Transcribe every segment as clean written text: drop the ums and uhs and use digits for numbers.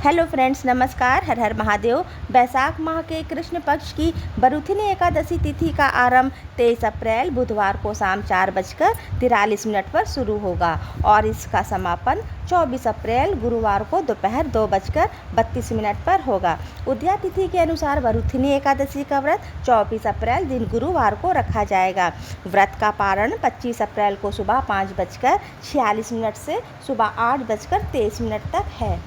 Hello friends, नमस्कार। हर हर महादेव। बैसाख माह के कृष्ण पक्ष की बरूथिनी एकादशी तिथि का आरंभ 23 अप्रैल बुधवार को शाम 4:43 पर शुरू होगा और इसका समापन 24 अप्रैल गुरुवार को दोपहर 2:32 पर होगा। उदया तिथि के अनुसार बरूथिनी एकादशी का व्रत 24 अप्रैल दिन गुरुवार को रखा जाएगा। व्रत का पारण 25 अप्रैल को सुबह 5:46 से सुबह 8:23 तक है।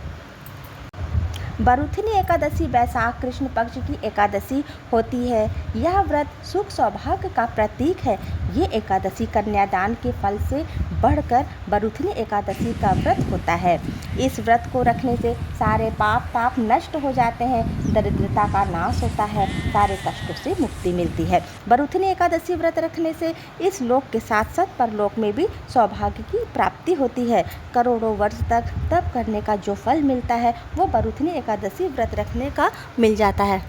बरूथिनी एकादशी बैसाख कृष्ण पक्ष की एकादशी होती है। यह व्रत सुख सौभाग्य का प्रतीक है। ये एकादशी कन्यादान के फल से बढ़कर बरूथिनी एकादशी का व्रत होता है। इस व्रत को रखने से सारे पाप ताप नष्ट हो जाते हैं, दरिद्रता का नाश होता है, सारे कष्टों से मुक्ति मिलती है। बरूथिनी एकादशी व्रत रखने से इस लोक के साथ साथ परलोक में भी सौभाग्य की प्राप्ति होती है। करोड़ों वर्ष तक तप करने का जो फल मिलता है वो बरूथिनी एकादशी व्रत रखने का मिल जाता है।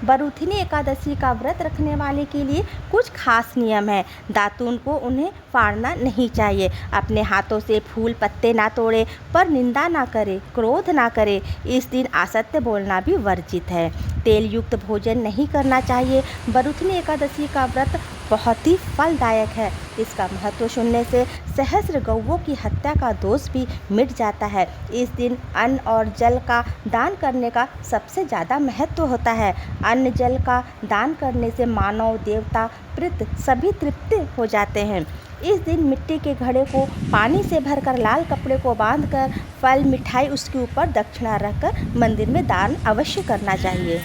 बरूथिनी एकादशी का व्रत रखने वाले के लिए कुछ खास नियम है। दातून को उन्हें फाड़ना नहीं चाहिए। अपने हाथों से फूल पत्ते ना तोड़े, पर निंदा ना करे, क्रोध ना करे। इस दिन असत्य बोलना भी वर्जित है। तेल युक्त भोजन नहीं करना चाहिए। बरूथिनी एकादशी का व्रत बहुत ही फलदायक है। इसका महत्व सुनने से सहस्र गौओं की हत्या का दोष भी मिट जाता है। इस दिन अन्न और जल का दान करने का सबसे ज़्यादा महत्व होता है। अन्न जल का दान करने से मानव देवता पितृ सभी तृप्त हो जाते हैं। इस दिन मिट्टी के घड़े को पानी से भरकर लाल कपड़े को बांधकर फल मिठाई उसके ऊपर दक्षिणा रखकर मंदिर में दान अवश्य करना चाहिए।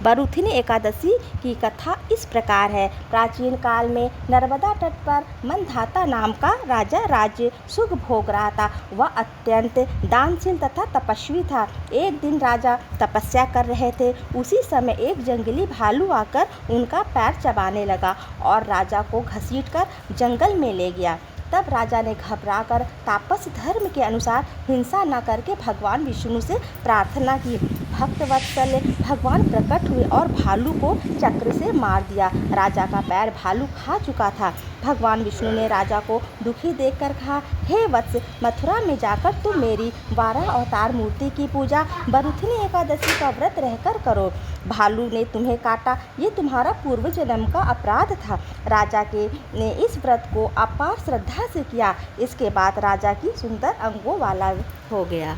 बरूथिनी एकादशी की कथा इस प्रकार है। प्राचीन काल में नर्मदा तट पर मंधाता नाम का राजा राज्य सुख भोग रहा था। वह अत्यंत दानशील तथा तपस्वी था। एक दिन राजा तपस्या कर रहे थे। उसी समय एक जंगली भालू आकर उनका पैर चबाने लगा और राजा को घसीटकर जंगल में ले गया। तब राजा ने घबराकर तापस धर्म के अनुसार हिंसा न करके भगवान विष्णु से प्रार्थना की। भक्तवत्सल भगवान प्रकट हुए और भालू को चक्र से मार दिया। राजा का पैर भालू खा चुका था। भगवान विष्णु ने राजा को दुखी देखकर कहा, हे वत्स, मथुरा में जाकर तुम मेरी 12 अवतार मूर्ति की पूजा बरूथिनी एकादशी का व्रत रहकर करो। भालू ने तुम्हें काटा, ये तुम्हारा पूर्व जन्म का अपराध था। राजा ने इस व्रत को अपार श्रद्धा से किया। इसके बाद राजा की सुंदर अंगों वाला हो गया।